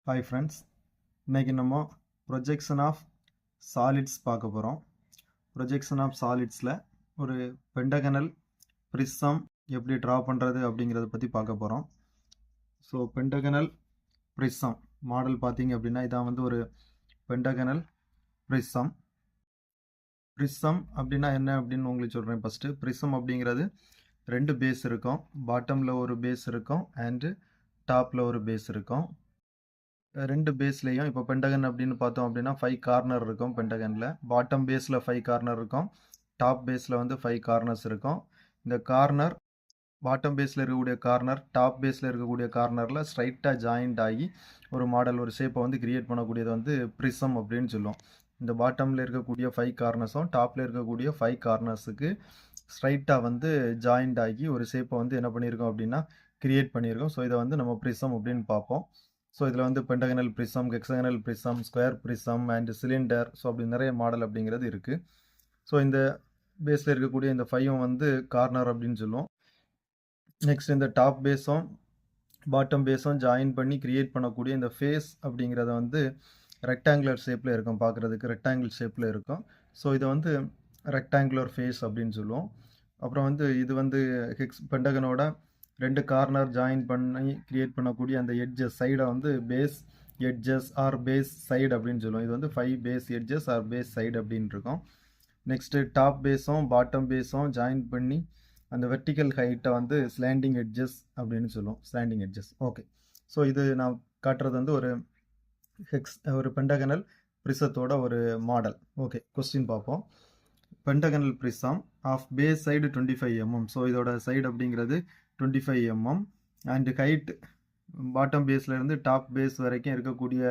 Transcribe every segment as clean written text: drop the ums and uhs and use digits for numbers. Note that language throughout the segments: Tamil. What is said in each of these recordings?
ஹாய் ஃப்ரெண்ட்ஸ், இன்றைக்கி நம்ம ப்ரொஜெக்ஷன் ஆஃப் சாலிட்ஸ் பார்க்க போகிறோம். ப்ரொஜெக்ஷன் ஆஃப் சாலிட்ஸில் ஒரு பெண்டகனல் ப்ரிசம் எப்படி ட்ரா பண்ணுறது அப்படிங்கிறத பற்றி பார்க்க போகிறோம். ஸோ பெண்டகனல் ப்ரிசம் மாடல் பார்த்தீங்க அப்படின்னா இதான் வந்து ஒரு பெண்டகனல் ப்ரிசம். ப்ரிசம் அப்படின்னா என்ன அப்படின்னு உங்களுக்கு சொல்கிறேன். ஃபஸ்ட்டு ப்ரிசம் அப்படிங்கிறது ரெண்டு பேஸ் இருக்கும். பாட்டமில் ஒரு பேஸ் இருக்கும் அண்டு டாப்பில் ஒரு பேஸ் இருக்கும். ரெண்டு பேஸ்லேயும் இப்போ பெண்டகன் அப்படின்னு பார்த்தோம் அப்படின்னா 5 கார்னர் இருக்கும். பெண்டகனில் பாட்டம் பேஸில் 5 கார்னர் இருக்கும், டாப் பேஸில் வந்து 5 கார்னர்ஸ் இருக்கும். இந்த கார்னர் பாட்டம் பேஸில் இருக்கக்கூடிய கார்னர் டாப் பேஸில் இருக்கக்கூடிய கார்னரில் ஸ்ட்ரைட்டாக ஜாயிண்ட் ஆகி ஒரு மாடல் ஒரு ஷேப்பை வந்து கிரியேட் பண்ணக்கூடியது வந்து ப்ரிசம் அப்படின்னு சொல்லுவோம். இந்த பாட்டமில் இருக்கக்கூடிய 5 கார்னர்ஸும் டாப்பில் இருக்கக்கூடிய 5 கார்னர்ஸுக்கு ஸ்ட்ரைட்டாக வந்து ஜாயிண்ட் ஆகி ஒரு ஷேப்பை வந்து என்ன பண்ணியிருக்கோம் அப்படின்னா கிரியேட் பண்ணியிருக்கோம். ஸோ இதை வந்து நம்ம ப்ரிசம் அப்படின்னு பார்ப்போம். ஸோ இதில் வந்து pentagonal prism, hexagonal prism, square prism and cylinder, so அப்படி நிறைய மாடல் அப்படிங்கிறது இருக்குது. ஸோ இந்த பேஸில் இருக்கக்கூடிய இந்த 5 வந்து கார்னர் அப்படின்னு சொல்லுவோம். நெக்ஸ்ட் இந்த டாப் பேஸும் பாட்டம் பேஸும் ஜாயின் பண்ணி கிரியேட் பண்ணக்கூடிய இந்த ஃபேஸ் அப்படிங்கிறத வந்து ரெக்டாங்குலர் ஷேப்பில் இருக்கும், பார்க்குறதுக்கு ரெக்டாங்கிள் ஷேப்பில் இருக்கும். ஸோ இதை வந்து ரெக்டாங்குலர் ஃபேஸ் அப்படின்னு சொல்லுவோம். அப்புறம் வந்து இது வந்து பெண்டகனோட ரெண்டு கார்னர் ஜாயின் பண்ணி கிரியேட் பண்ணக்கூடிய அந்த எட்ஜஸ் சைடை வந்து base edges or base side அப்படின்னு சொல்லுவோம். இது வந்து 5 base edges or base side அப்படின்னு இருக்கும். நெக்ஸ்ட்டு டாப் பேஸும் பாட்டம் பேஸும் ஜாயின் பண்ணி அந்த வெர்டிக்கல் ஹைட்டை வந்து ஸ்லாண்டிங் எட்ஜஸ் அப்படின்னு சொல்லுவோம். Slanting edges. ஓகே, ஸோ இது நான் காட்டுறது வந்து ஒரு பெண்டகனல் ப்ரிசத்தோட ஒரு மாடல். ஓகே, கொஸ்டின் பார்ப்போம். Pentagonal prism of base side 25 mm. So இதோட சைடு அப்படிங்கிறது 25 mm அண்ட் ஹைட் பாட்டம் பேஸ்லேருந்து டாப் பேஸ் வரைக்கும் இருக்கக்கூடிய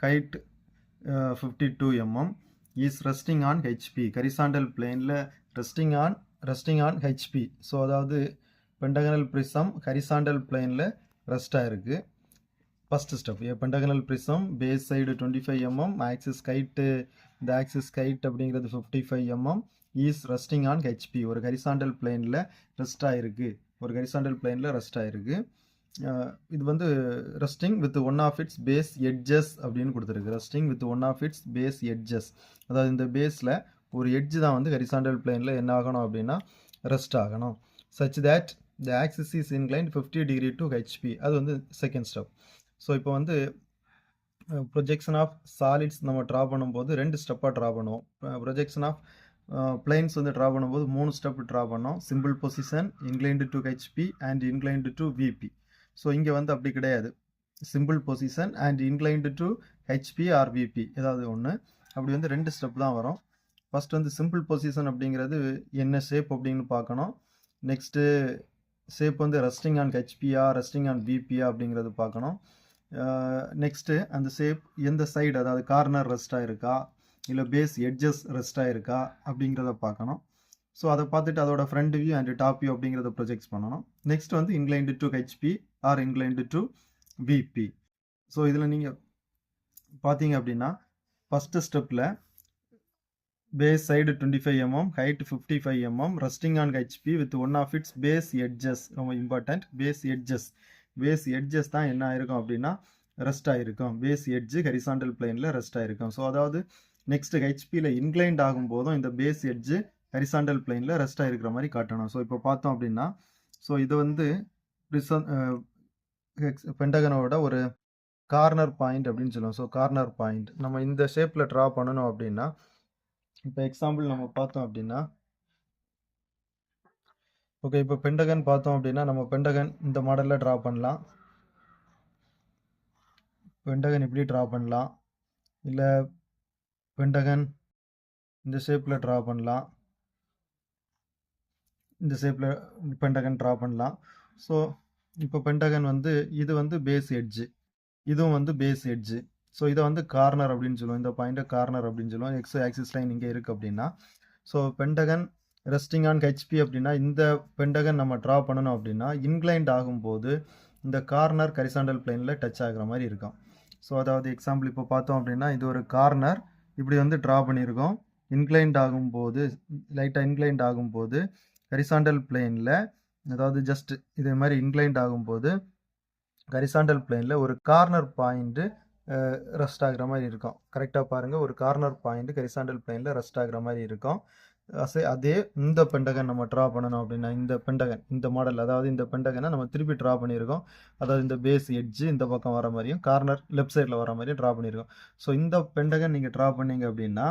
height 52 mm is resting on HP. Horizontal பிளேனில் ரெஸ்டிங் ஆன் ஹெச்பி. ஸோ அதாவது பெண்டகனல் ப்ரிசம் ஹரிசாண்டல் பிளேனில் ரெஸ்ட் ஆகிருக்கு. First step, pentagonal prism base side 25 mm, axis height இந்த ஆக்சிஸ் ஹைட் அப்படிங்கிறது 55 mm is resting on HP. ஒரு ஹரிசாண்டல் பிளேனில் ரெஸ்ட் ஆகிருக்கு, ஒரு ஹரிசாண்டல் பிளேனில் ரெஸ்ட் ஆகிருக்கு. இது வந்து resting with one of its base edges அப்படின்னு கொடுத்துருக்கு. Resting with one of its base edges, அதாவது இந்த பேஸில் ஒரு எட்ஜ் தான் வந்து ஹரிசாண்டல் பிளேனில் என்ன ஆகணும் அப்படின்னா ரெஸ்ட் ஆகணும். Such that the axis is inclined 50 degree to HP. அது வந்து செகண்ட் ஸ்டெப். ஸோ இப்போ வந்து ப்ரொஜெக்ஷன் ஆஃப் சாலிட்ஸ் நம்ம ட்ரா பண்ணும்போது ரெண்டு ஸ்டெப்பாக ட்ரா பண்ணுவோம். ப்ரொஜெக்ஷன் ஆஃப் பிளைன்ஸ் வந்து ட்ரா பண்ணும்போது 3 ஸ்டெப் ட்ரா பண்ணோம். Simple position, inclined to HP and inclined to VP. So இங்கே வந்து அப்படி கிடையாது. Simple position and inclined to HP or VP ஏதாவது ஒன்று. அப்படி வந்து ரெண்டு ஸ்டெப் தான் வரும். ஃபஸ்ட் வந்து சிம்பிள் பொசிஷன் அப்படிங்கிறது என்ன ஷேப் அப்படின்னு பார்க்கணும். நெக்ஸ்ட்டு ஷேப் வந்து ரெஸ்டிங் ஆன் ஹெச்பியா ரெஸ்டிங் ஆன் விபியா அப்படிங்கிறது பார்க்கணும். நெக்ஸ்ட்டு அந்த ஷேப் எந்த சைடு, அதாவது கார்னர் ரெஸ்டாக இருக்கா இல்லை பேஸ் எட்ஜஸ் ரெஸ்டாக இருக்கா அப்படிங்கிறத பார்க்கணும். ஸோ அதை பார்த்துட்டு அதோட front view and top view அப்படிங்கிறத ப்ரொஜெக்ட் பண்ணணும். நெக்ஸ்ட் வந்து inclined to HP or inclined to VP. So இதில் நீங்கள் பார்த்தீங்க அப்படின்னா ஃபஸ்ட்டு ஸ்டெப்பில் base side 25 mm, height 55 mm, resting on HP with one of its base edges. ரொம்ப இம்பார்ட்டன்ட், பேஸ் எட்ஜஸ் தான் என்ன ஆயிருக்கும் அப்படின்னா ரெஸ்ட் ஆகிருக்கும். பேஸ் எட்ஜு ஹரிசாண்டல் பிளேனில் ரெஸ்ட் ஆகிருக்கும். ஸோ அதாவது நெக்ஸ்ட் ஹெச்பியில் இன்க்ளைண்ட் ஆகும் போதும் இந்த பேஸ் எட்ஜு ஹரிசாண்டல் பிளேனில் ரெஸ்ட் ஆகிருக்கிற மாதிரி காட்டணும். ஸோ இப்போ பார்த்தோம் அப்படின்னா ஸோ இது வந்து பெண்டகனோட ஒரு கார்னர் பாயிண்ட் அப்படின்னு சொல்லுவோம். ஸோ கார்னர் பாயிண்ட் நம்ம இந்த ஷேப்பில் ட்ரா பண்ணணும் அப்படின்னா இப்போ எக்ஸாம்பிள் நம்ம பார்த்தோம் அப்படின்னா ஓகே, இப்போ பெண்டகன் பார்த்தோம் அப்படின்னா நம்ம பெண்டகன் இந்த மாடலில் ட்ரா பண்ணலாம். பெண்டகன் இப்படி ட்ரா பண்ணலாம், இல்லை பெண்டகன் இந்த ஷேப்பில் ட்ரா பண்ணலாம், இந்த ஷேப்பில் பெண்டகன் ட்ரா பண்ணலாம். ஸோ இப்போ பெண்டகன் வந்து இது வந்து பேஸ் எட்ஜு, இதுவும் வந்து பேஸ் எட்ஜு. ஸோ இதை வந்து கார்னர் அப்படின்னு சொல்லுவோம். இந்த பாயிண்ட்டை கார்னர் அப்படின்னு சொல்லுவோம். எக்ஸ் ஆக்சிஸ் லைன் இங்கே இருக்குது அப்படின்னா so Pentagon resting on HP அப்படின்னா இந்த பெண்டகன் நம்ம ட்ரா பண்ணணும் அப்படின்னா இன்க்ளைண்ட் ஆகும்போது இந்த கார்னர் ஹரிசாண்டல் பிளேனில் டச் ஆகிற மாதிரி இருக்கும். ஸோ அதாவது எக்ஸாம்பிள் இப்போ பார்த்தோம் அப்படின்னா இது ஒரு கார்னர் இப்படி வந்து ட்ரா பண்ணியிருக்கோம். இன்க்ளைண்ட் ஆகும்போது லைட்டாக இன்க்ளைண்ட் ஆகும்போது ஹரிசாண்டல் பிளேனில், அதாவது ஜஸ்ட் இதே மாதிரி இன்க்ளைண்ட் ஆகும்போது ஹரிசாண்டல் பிளேனில் ஒரு கார்னர் பாயிண்ட்டு ரெஸ்ட் ஆகுற மாதிரி இருக்கும். கரெக்டாக பாருங்கள், ஒரு கார்னர் பாயிண்ட் ஹரிசாண்டல் பிளேனில் ரெஸ்ட் ஆகுற மாதிரி இருக்கும். அதே இந்த பெண்டகன் நம்ம ட்ரா பண்ணணும் அப்படின்னா, இந்த பெண்டகன் இந்த மாடல், அதாவது இந்த பெண்டகனை நம்ம திருப்பி ட்ரா பண்ணியிருக்கோம். அதாவது இந்த பேஸ் எட்ஜு இந்த பக்கம் வர மாதிரியும் கார்னர் லெஃப்ட் சைடில் வர மாதிரியும் ட்ரா பண்ணியிருக்கோம். ஸோ இந்த பெண்டகன் நீங்கள் ட்ரா பண்ணீங்க அப்படின்னா,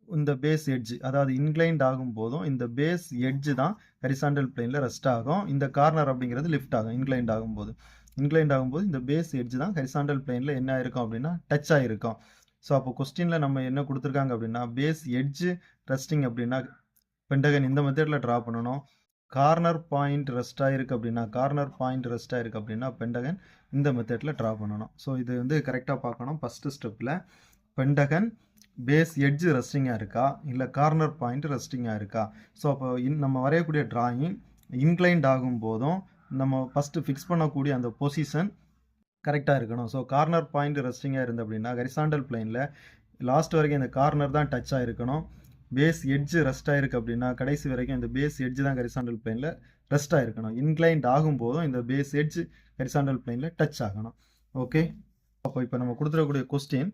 இந்த பேஸ் எட்ஜ் அதாவது இன்க்ளைன்ட் ஆகும் போதும் இந்த பேஸ் எட்ஜ் தான் ஹரிசாண்டல் பிளேனில் ரெஸ்ட் ஆகும். இந்த கார்னர் அப்படிங்கிறது லிஃப்ட் ஆகும் இன்க்ளைன்ட் ஆகும்போது. இந்த பேஸ் எட்ஜ் தான் ஹரிசாண்டல் பிளேனில் என்ன ஆயிருக்கும் அப்படின்னா டச் ஆகிருக்கும். ஸோ அப்போ கொஸ்டினில் நம்ம என்ன கொடுத்துருக்காங்க அப்படின்னா, பேஸ் எட்ஜ் ரெஸ்டிங் அப்படின்னா பெண்டகன் இந்த மெத்தடில் ட்ரா பண்ணணும். கார்னர் பாயிண்ட் ரெஸ்ட் ஆகிருக்கு அப்படின்னா பெண்டகன் இந்த மெத்தடில் ட்ரா பண்ணணும். ஸோ இது வந்து கரெக்டாக பார்க்கணும். ஃபஸ்ட்டு ஸ்டெப்பில் பெண்டகன் பேஸ் எட்ஜ் ரெஸ்டிங்காக இருக்கா, இல்லை கார்னர் பாயிண்ட் ரெஸ்டிங்காக இருக்கா. ஸோ அப்போ நம்ம வரையக்கூடிய டிராயிங் இன்க்ளைன்ட் ஆகும் போதும் நம்ம ஃபஸ்ட்டு ஃபிக்ஸ் பண்ணக்கூடிய அந்த பொசிஷன் கரெக்டாக இருக்கணும். ஸோ கார்னர் பாயிண்ட் ரெஸ்டிங்காக இருந்து அப்படின்னா ஹரிசாண்டல் பிளேனில் லாஸ்ட் வரைக்கும் இந்த கார்னர் தான் டச் ஆகிருக்கணும். பேஸ் எட்ஜ் ரெஸ்ட் ஆகிருக்கு அப்படின்னா கடைசி வரைக்கும் இந்த பேஸ் எட்ஜ் தான் ஹரிசாண்டல் பிளேனில் ரெஸ்ட் ஆகிருக்கணும். இன்க்ளைன்ட் ஆகும் போதும் இந்த பேஸ் எட்ஜ் ஹரிசாண்டல் பிளேனில் டச் ஆகணும். ஓகே, அப்போ இப்போ நம்ம கொடுத்துருக்கக்கூடிய கொஸ்டின்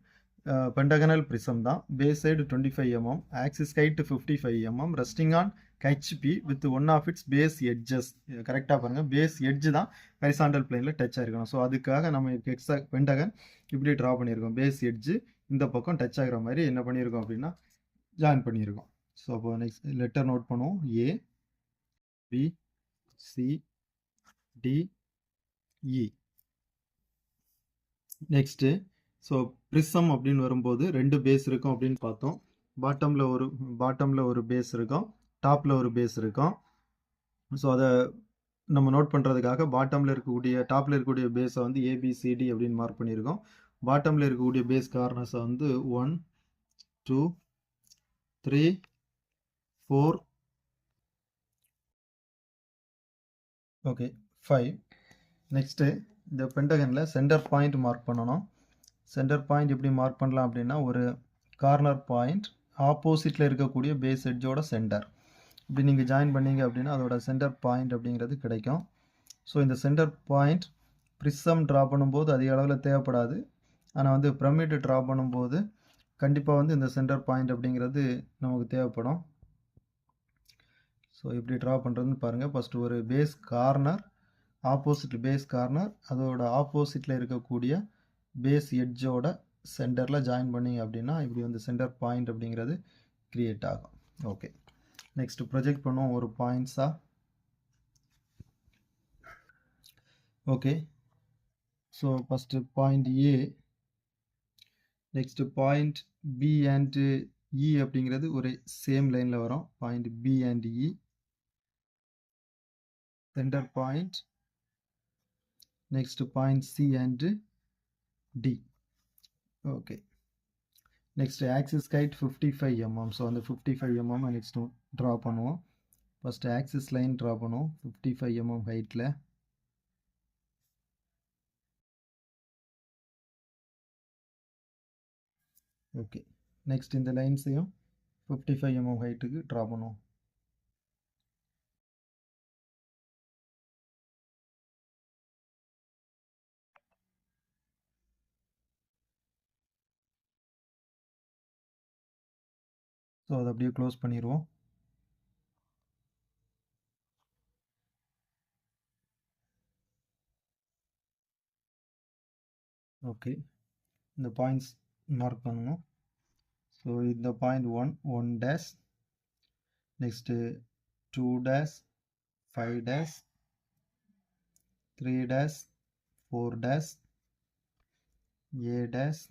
பெண்டகனல் பிரிசம் தான். Base side 25 mm, axis height 55 mm, resting on HP with one of its base edges. கரெக்டாக பாருங்கள், பேஸ் எட்ஜ் தான் ஹரிசாண்டல் பிளேனில் டச் ஆகிருக்கணும். ஸோ அதுக்காக நம்ம பெண்டகன் இப்படி ட்ரா பண்ணியிருக்கோம். பேஸ் எட்ஜு இந்த பக்கம் டச் ஆகிற மாதிரி என்ன பண்ணியிருக்கோம் அப்படின்னா ஜாயின் பண்ணியிருக்கோம். ஸோ அப்போ நெக்ஸ்ட் லெட்டர் நோட் பண்ணுவோம். ஏ பி சி டி இ. நெக்ஸ்ட்டு ஸோ ப்ரிசம் அப்படின்னு வரும்போது 2 பேஸ் இருக்கும் அப்படின்னு பார்த்தோம். பாட்டமில் ஒரு பேஸ் இருக்கும், டாப்பில் ஒரு பேஸ் இருக்கும். ஸோ அதை நம்ம நோட் பண்ணுறதுக்காக டாப்பில் இருக்கக்கூடிய பேஸை வந்து ஏபிசிடி அப்படின்னு மார்க் பண்ணியிருக்கோம். பாட்டமில் இருக்கக்கூடிய பேஸ் கார்னர்ஸை வந்து 1 2 3 4 ஓகே 5. நெக்ஸ்ட்டு இந்த பெண்டகனில் சென்டர் பாயிண்ட் மார்க் பண்ணணும். சென்டர் பாயிண்ட் எப்படி மார்க் பண்ணலாம் அப்படின்னா, ஒரு கார்னர் பாயிண்ட் ஆப்போசிட்டில் இருக்கக்கூடிய பேஸ் எட்ஜோட சென்டர் இப்படி நீங்கள் ஜாயின் பண்ணீங்க அப்படின்னா அதோட சென்டர் பாயிண்ட் அப்படிங்கிறது கிடைக்கும். ஸோ இந்த சென்டர் பாயிண்ட் ப்ரிசம் ட்ரா பண்ணும்போது அதிக அளவில் தேவைப்படாது. ஆனால் வந்து பிரமிட் ட்ரா பண்ணும்போது கண்டிப்பாக வந்து இந்த சென்டர் பாயிண்ட் அப்படிங்கிறது நமக்கு தேவைப்படும். ஸோ எப்படி ட்ரா பண்ணுறதுன்னு பாருங்கள். ஃபஸ்ட்டு ஒரு பேஸ் கார்னர் அதோட ஆப்போசிட்டில் இருக்கக்கூடிய பேஸ் எட்ஜோட சென்டரில் ஜாயின் பண்ணிங்க அப்படின்னா இப்படி வந்து சென்டர் பாயிண்ட் அப்படிங்கிறது க்ரியேட் ஆகும். ஓகே, நெக்ஸ்ட்டு ப்ரொஜெக்ட் பண்ணுவோம் ஒரு பாயிண்ட்ஸாக. Okay, so first point A, next point B and E அப்படிங்கிறது ஒரு சேம் லைனில் வரும். Point B and E, centre point, next point C and D. Okay, next axis height 55 mm. So அந்த 55 mm நெக்ஸ்ட்டு ட்ரா பண்ணுவோம். ஃபஸ்ட்டு ஆக்சிஸ் லைன் ட்ரா பண்ணுவோம் 55 mm ஹைட்டில். ஓகே, நெக்ஸ்ட் இந்த லைன்ஸையும் 55 mm ஹைட்டுக்கு ட்ரா பண்ணுவோம். ஸோ அதை அப்படியே க்ளோஸ் பண்ணிடுவோம். ஓகே, இந்த பாயிண்ட்ஸ் மார்க் பண்ணணும். ஸோ இந்த point 1 dash, next 2 dash, 5 dash, 3 dash, 4 dash, A dash,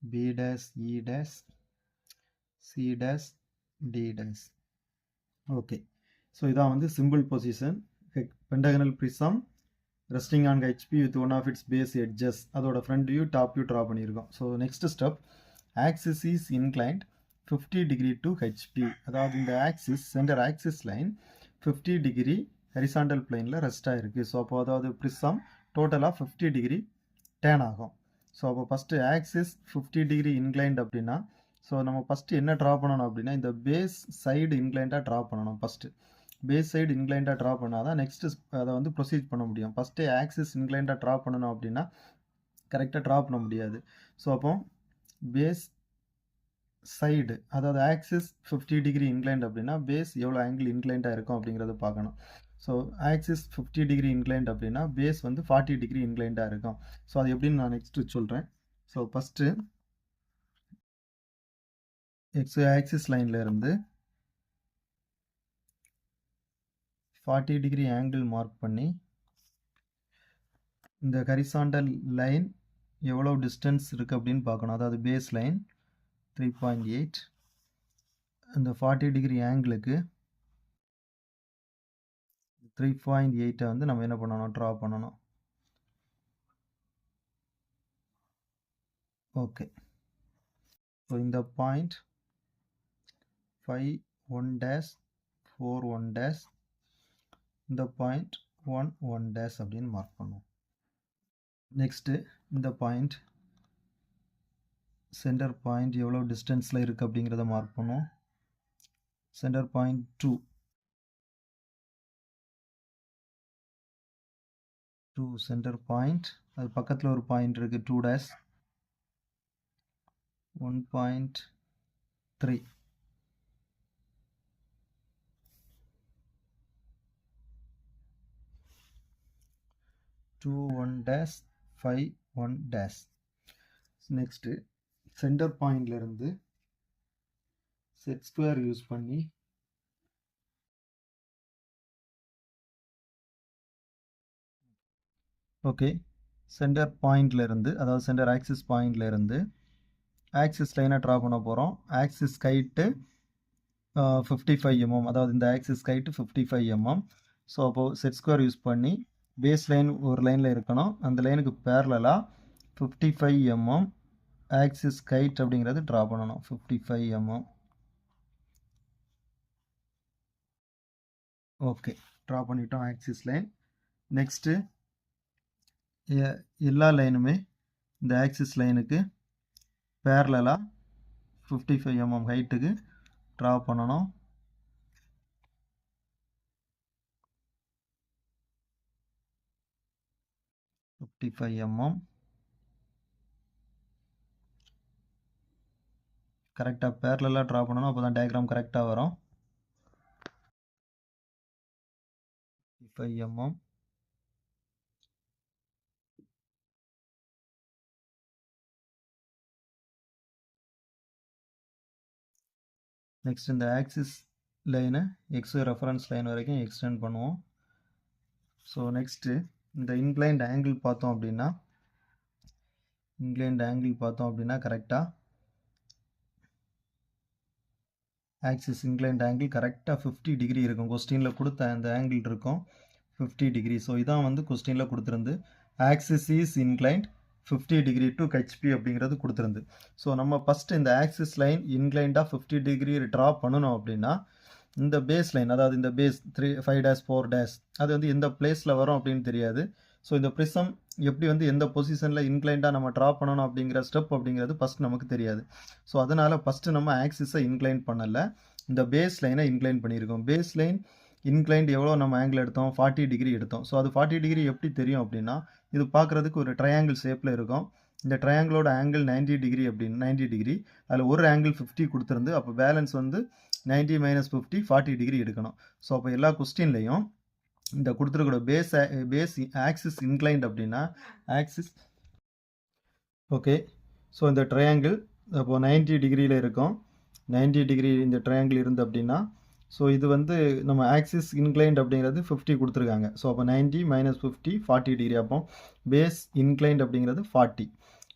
B dash, E dash, C dash, D dash. Okay, so இதான் வந்து simple position pentagonal prism resting on HP with one of its base edges. அதோட front view top view draw பண்ணியிருக்கோம். So next step, axis is inclined 50 degree to HP. அதாவது இந்த axis centre axis line 50 degree horizontal பிளேனில் ரெஸ்ட் ஆகிருக்கு. ஸோ அப்போ அதாவது ப்ரிசம் டோட்டலாக 50 degree டேன் ஆகும். ஸோ அப்போ ஃபஸ்ட்டு ஆக்சிஸ் 50 degree இன்க்ளைன்ட் அப்படின்னா, ஸோ நம்ம ஃபஸ்ட்டு என்ன ட்ரா பண்ணணும் அப்படின்னா இந்த பேஸ் சைடு இன்க்ளைண்டாக ட்ரா பண்ணணும். ஃபஸ்ட்டு பேஸ் சைடு இன்க்ளைண்டாக ட்ரா பண்ணால் தான் நெக்ஸ்ட்டு அதை வந்து ப்ரொசீட் பண்ண முடியும். ஃபஸ்ட்டு ஆக்சிஸ் இன்க்ளைண்டாக ட்ரா பண்ணணும் அப்படின்னா கரெக்டாக ட்ரா பண்ண முடியாது. ஸோ அப்போ பேஸ் சைடு, அதாவது ஆக்சிஸ் 50 டிகிரி இன்க்ளைண்ட் அப்படின்னா பேஸ் எவ்வளோ ஆங்கிள் இன்க்ளைண்டாக இருக்கும் அப்படிங்கிறத பார்க்கணும். ஸோ ஆக்சிஸ் 50 டிகிரி இன்க்ளைண்ட் அப்படின்னா பேஸ் வந்து 40 டிகிரி இன்க்ளைண்டாக இருக்கும். ஸோ அது எப்படின்னு நான் நெக்ஸ்ட்டு சொல்கிறேன். ஸோ ஃபஸ்ட்டு எக்ஸ் ஆக்சிஸ் லைனில் இருந்து 40 டிகிரி ஆங்கிள் மார்க் பண்ணி இந்த ஹரிசாண்டல் லைன் எவ்வளோ டிஸ்டன்ஸ் இருக்குது அப்படின்னு பார்க்கணும். அதாவது பேஸ் லைன் 3.8, இந்த 40 டிகிரி ஆங்கிளுக்கு 3.8 வந்து நம்ம என்ன பண்ணணும், ட்ரா பண்ணணும். ஓகே, ஸோ இந்த பாயிண்ட் 5 1 டேஷ் 4 1 டேஷ், இந்த பாயிண்ட் 1 1 டேஷ் அப்படின்னு மார்க் பண்ணுவோம். நெக்ஸ்ட்டு இந்த பாயிண்ட் சென்டர் பாயிண்ட் எவ்வளோ டிஸ்டன்ஸில் இருக்குது அப்படிங்கிறத மார்க் பண்ணுவோம். சென்டர் பாயிண்ட் 2 சென்டர் பாயிண்ட், அது பக்கத்தில் ஒரு பாயிண்ட் இருக்குது 2 dash 1.3. To 1 dash 5 1 dash. Next centre பாயிண்ட்லேருந்து செட் ஸ்கொயர் யூஸ் பண்ணி ஓகே, சென்டர் பாயிண்ட்லேருந்து, அதாவது சென்டர் ஆக்சிஸ் பாயிண்ட்லேருந்து ஆக்சிஸ் லைனை ட்ரா பண்ண போகிறோம். ஆக்சிஸ் கைட்டு 55 mm, அதாவது இந்த ஆக்சிஸ் கைட்டு 55 mm. ஸோ அப்போது செட் ஸ்கொயர் யூஸ் பண்ணி பேஸ் லைன் ஒரு லைனில் இருக்கணும், அந்த லைனுக்கு பேரலாக 55 mm ஆக்சிஸ் கைட் அப்படிங்கிறது ட்ரா பண்ணணும். 55 mm. ஓகே, ட்ரா பண்ணிட்டோம் ஆக்சிஸ் லைன். நெக்ஸ்ட்டு எல்லா லைனுமே இந்த ஆக்சிஸ் லைனுக்கு பேரலாக 55 mm ஹைட்டுக்கு ட்ரா பண்ணணும். கரெக்டாக பேரலாக ட்ரா பண்ணணும், அப்போ தான் டயக்ராம் கரெக்டாக வரும். 55 mm. நெக்ஸ்ட் இந்த ஆக்சிஸ் லைனை எக்ஸு ரெஃபரன்ஸ் லைன் வரைக்கும் எக்ஸ்டெண்ட் பண்ணுவோம். ஸோ நெக்ஸ்ட்டு இந்த இன்க்ளைண்ட் ஆங்கிள் பார்த்தோம் அப்படின்னா கரெக்டாக ஆக்சிஸ் இன்க்ளைண்ட் ஆங்கிள் கரெக்டாக 50 டிகிரி இருக்கும். கொஸ்டினில் கொடுத்த அந்த ஆங்கிள் இருக்கும் 50 டிகிரி. ஸோ இதான் வந்து கொஸ்டினில் கொடுத்துருந்து axis is inclined 50 degree to HP அப்படிங்கிறது கொடுத்துருந்து. ஸோ நம்ம ஃபஸ்ட்டு இந்த ஆக்சிஸ் லைன் இன்க்ளைண்டாக 50 டிகிரி ட்ரா பண்ணணும் அப்படின்னா இந்த பேஸ் லைன், அதாவது இந்த பேஸ் 5 டேஷ் 4 டேஷ், அது வந்து எந்த பிளேஸில் வரும் அப்படின்னு தெரியாது. ஸோ இந்த ப்ரிசம் எப்படி வந்து எந்த பொசிஷனில் இன்க்ளைண்டாக நம்ம ட்ரா பண்ணணும் அப்படிங்கிற ஸ்டெப் அப்படிங்கிறது ஃபஸ்ட் நமக்கு தெரியாது. ஸோ அதனால் ஃபஸ்ட்டு நம்ம ஆக்சிஸை இன்க்ளைண்ட் பண்ணலை, இந்த பேஸ் லைனை இன்க்ளைண்ட் பண்ணியிருக்கோம். பேஸ் லைன் இன்க்ளைண்ட் எவ்வளோ நம்ம ஆங்கிள் எடுத்தோம், 40 டிகிரி எடுத்தோம். ஸோ அது 40 டிகிரி எப்படி தெரியும் அப்படின்னா, இது பார்க்குறதுக்கு ஒரு ட்ரையாங்கிள் ஷேப்பில் இருக்கும். இந்த ட்ரையாங்கிளோட ஆங்கிள் 90 டிகிரி அப்படின்னு 90 டிகிரி, அதில் ஒரு ஆங்கிள் 50 கொடுத்துருந்து, அப்போ பேலன்ஸ் வந்து 90 - 50 40 டிகிரி எடுக்கணும். ஸோ அப்போ எல்லா கொஸ்டின்லையும் இந்த கொடுத்துருக்கூட பேஸ் ஆக்சிஸ் இன்க்ளைண்ட் அப்படின்னா ஆக்சிஸ் ஓகே. ஸோ இந்த ட்ரையாங்கிள் அப்போது 90 டிகிரியில் இருக்கும். 90 டிகிரி இந்த ட்ரையாங்கிள் இருந்து அப்படின்னா, ஸோ இது வந்து நம்ம ஆக்சிஸ் இன்க்ளைண்ட் அப்படிங்கிறது 50 கொடுத்துருக்காங்க. ஸோ அப்போ 90 - 50 40 டிகிரி. அப்போ பேஸ் இன்க்ளைண்ட் அப்படிங்கிறது 40.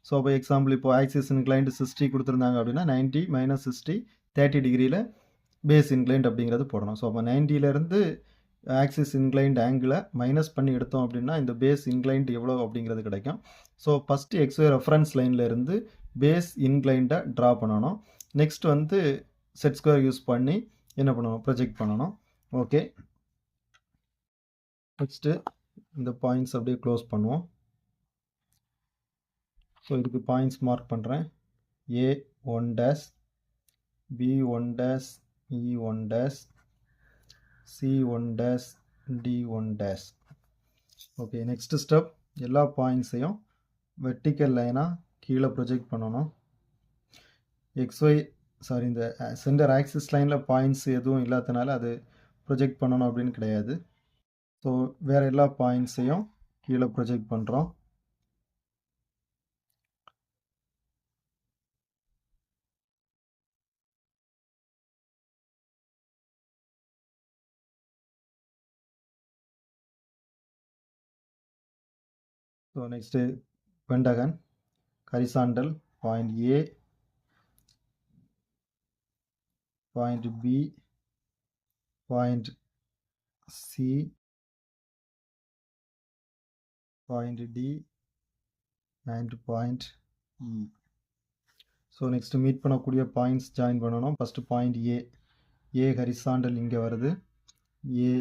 ஸோ அப்போ எக்ஸாம்பிள் இப்போ ஆக்சிஸ் இன்க்ளைண்ட் 60 கொடுத்துருந்தாங்க அப்படின்னா 90 - 60 30 டிகிரியில் பேஸ் இன்க்ளைண்ட் அப்படிங்கிறது போடணும். ஸோ அப்போ 90லேருந்து ஆக்சிஸ் இன்க்ளைண்ட் ஆங்கிளை மைனஸ் பண்ணி எடுத்தோம் அப்படின்னா இந்த பேஸ் இன்க்ளைண்ட் எவ்வளோ அப்படிங்கிறது கிடைக்கும். ஸோ ஃபஸ்ட்டு எக்ஸ்ஒய் ரெஃபரன்ஸ் லைனில் இருந்து பேஸ் இன்க்ளைண்டை ட்ரா பண்ணணும். நெக்ஸ்ட் வந்து செட் ஸ்கொயர் யூஸ் பண்ணி என்ன பண்ணணும், ப்ரொஜெக்ட் பண்ணணும். ஓகே, நெக்ஸ்ட்டு இந்த பாயிண்ட்ஸ் அப்படியே க்ளோஸ் பண்ணுவோம். ஸோ இதுக்கு பாயிண்ட்ஸ் மார்க் பண்ணுறேன். A1 dash, B1 dash, E1 dash, C1 dash, D1 dash. Okay, next step எல்லா பாயிண்ட்ஸையும் வெர்டிக்கல் லைனாக கீழே ப்ரொஜெக்ட் பண்ணணும். இந்த சென்டர் ஆக்சிஸ் லைனில் பாயிண்ட்ஸ் எதுவும் இல்லாதனால அது ப்ரொஜெக்ட் பண்ணணும் அப்படின்னு கிடையாது. ஸோ வேறு எல்லா பாயிண்ட்ஸையும் கீழே ப்ரொஜெக்ட் பண்ணுறோம். So next pentagon horizontal point A, point B, point C, point D and point E. So next meet பண்ணக்கூடிய பாயிண்ட்ஸ் ஜாயின் பண்ணணும். ஃபஸ்ட்டு பாயிண்ட் ஏ ஹரிசாண்டல் இங்கே வருது, ஏ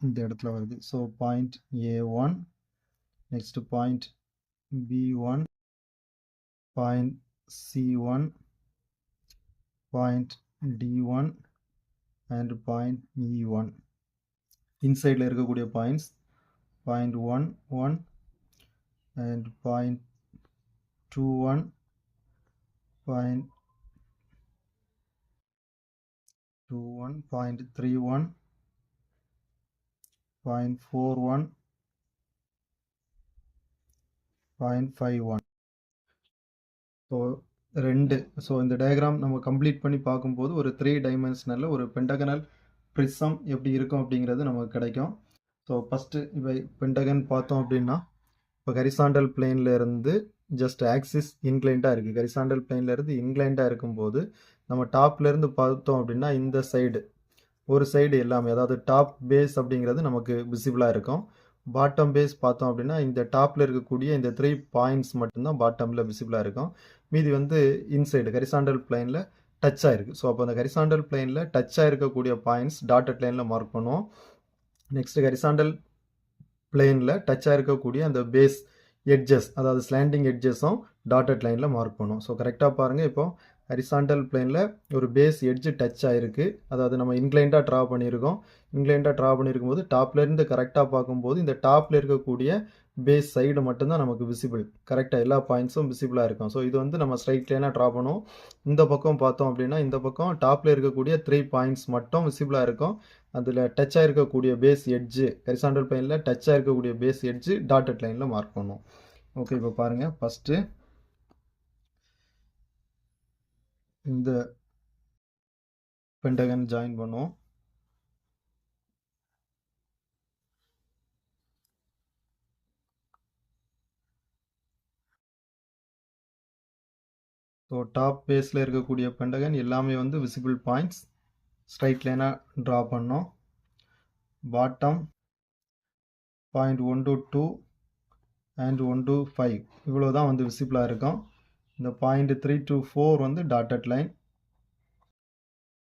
இந்த இடத்துல வருது. So point A1, next point B1, point C1, point D1 and point E1. இன்சைடில் இருக்கக்கூடிய points point 1, 1 and point 2, 1, point 2, 1, point 3, 1, point 4, 1, point 5, 1. So இந்த டயக்ராம் நம்ம கம்ப்ளீட் பண்ணி பார்க்கும்போது ஒரு 3 டைமென்ஷனலில் ஒரு பென்டகனல் ப்ரிசம் எப்படி இருக்கும் அப்படிங்கிறது நமக்கு கிடைக்கும். ஸோ ஃபஸ்ட்டு இப்போ பென்டகன் பார்த்தோம் அப்படின்னா, இப்போ ஹரிசாண்டல் பிளேனில் இருந்து ஜஸ்ட் ஆக்சிஸ் இன்க்ளைண்டாக இருக்குது. ஹரிசாண்டல் பிளேனில் இருந்து இன்க்ளைண்டாக இருக்கும்போது நம்ம டாப்லேருந்து பார்த்தோம் அப்படின்னா இந்த சைடு ஒரு சைடு எல்லாமே, அதாவது டாப் பேஸ் அப்படிங்கிறது நமக்கு விசிபிளாக இருக்கும். பாட்டம் பேஸ் பார்த்தோம் அப்படின்னா இந்த டாப்பில் இருக்கக்கூடிய இந்த 3 பாயிண்ட்ஸ் மட்டும்தான் பாட்டமில் விசிபிளாக இருக்கும். மீதி வந்து இன்சைடு ஹரிசாண்டல் பிளைனில் டச் ஆகிருக்கு. ஸோ அப்போ அந்த ஹரிசாண்டல் பிளைனில் டச் ஆகிருக்கக்கூடிய பாயிண்ட்ஸ் டாட்டட் லைனில் மார்க் பண்ணுவோம். நெக்ஸ்ட் ஹரிசாண்டல் பிளைனில் டச் ஆகிருக்கக்கூடிய அந்த பேஸ் எட்ஜஸ், அதாவது ஸ்லாண்டிங் எட்ஜஸும் டாட்டட் லைனில் மார்க் பண்ணுவோம். ஸோ கரெக்டாக பாருங்கள், இப்போ ஹரிசாண்டல் பிளேனில் ஒரு பேஸ் எட்ஜு டச் ஆகிருக்கு, அதாவது நம்ம இன்க்ளைண்டாக ட்ரா பண்ணியிருக்கோம். இன்க்ளைண்டாக ட்ரா பண்ணியிருக்கும் போது டாப்லேருந்து கரெக்டாக பார்க்கும்போது இந்த டாப்பில் இருக்கக்கூடிய பேஸ் சைடு மட்டும்தான் நமக்கு விசிபிள். கரெக்டாக எல்லா பாயிண்ட்ஸும் விசிபிளாக இருக்கும். ஸோ இது வந்து நம்ம ஸ்ட்ரைட் லைனாக ட்ரா பண்ணுவோம். இந்த பக்கம் பார்த்தோம் அப்படின்னா இந்த பக்கம் டாப்பில் இருக்கக்கூடிய 3 பாயிண்ட்ஸ் மட்டும் விசிபிளாக இருக்கும். அதில் டச் ஆகிருக்கக்கூடிய பேஸ் எட்ஜு ஹரிசாண்டல் பிளேனில் டச் ஆகிருக்கக்கூடிய பேஸ் எட்ஜு டாட்டட் லைனில் மார்க் பண்ணுவோம். ஓகே, இப்போ பாருங்கள், ஃபஸ்ட்டு இந்த பென்டகன் ஜாயின் பண்ணுவோம். ஸோ டாப் பேஸில் இருக்கக்கூடிய பென்டகன் எல்லாமே வந்து விசிபிள் பாயிண்ட்ஸ் ஸ்ட்ரைட் லைனாக ட்ரா பண்ணோம். Bottom point 1 to 2 and 1 to 5 இவ்வளோ தான் வந்து விசிபிளாக இருக்கும். இந்த பாயிண்ட் 3 to 4 வந்து dotted line,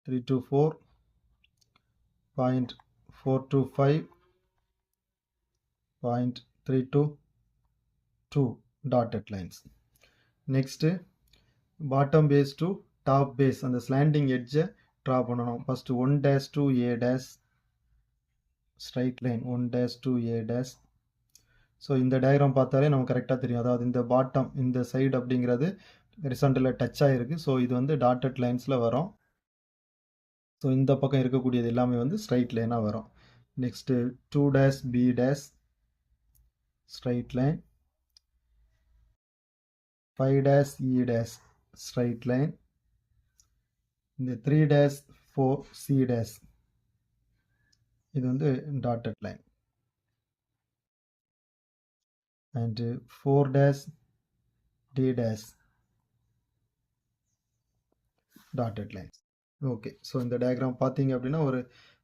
3 to 4, point 4 to 5, point 3 to 2 dotted lines. Next bottom base to top base அந்த ஸ்லாண்டிங் எட்ஜை ட்ரா பண்ணணும். First 1' to A' straight line 1' to A'. So இந்த டயக்ராம் பார்த்தாலே நமக்கு கரெக்டாக தெரியும். அதாவது இந்த பாட்டம் இந்த சைடு அப்படிங்கிறது ஹரிசாண்டலில் டச் ஆகிருக்கு. ஸோ இது வந்து டாட்டட் லைன்ஸில் வரும். ஸோ இந்த பக்கம் இருக்கக்கூடியது எல்லாமே வந்து ஸ்ட்ரைட் லைனாக வரும். Next 2' B' straight line, 5' E' straight line, இந்த 3' 4 C' இது வந்து dotted line, and 4' D' dotted lines. Okay, so இந்த டயக்ராம் பார்த்தீங்க அப்படின்னா ஒரு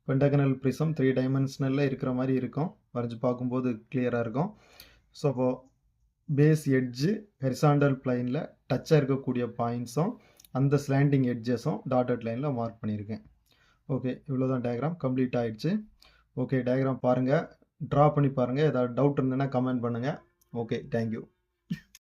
பென்டகனல் ப்ரிசம் 3 டைமென்ஷனலில் இருக்கிற மாதிரி இருக்கும். வரைஞ்சி பார்க்கும்போது கிளியராக இருக்கும். ஸோ அப்போது பேஸ் எட்ஜு ஹரிசாண்டல் பிளைனில் டச்சாக இருக்கக்கூடிய பாயிண்ட்ஸும் அந்த ஸ்லாண்டிங் எட்ஜஸும் டாட்டட் லைனில் மார்க் பண்ணியிருக்கேன். ஓகே, இவ்வளோ தான் டயக்ராம் கம்ப்ளீட் ஆகிடுச்சு. ஓகே, டயக்ராம் பாருங்கள், ட்ரா பண்ணி பாருங்கள். ஏதாவது டவுட் இருந்ததுன்னா கமெண்ட் பண்ணுங்கள். Okay, thank you.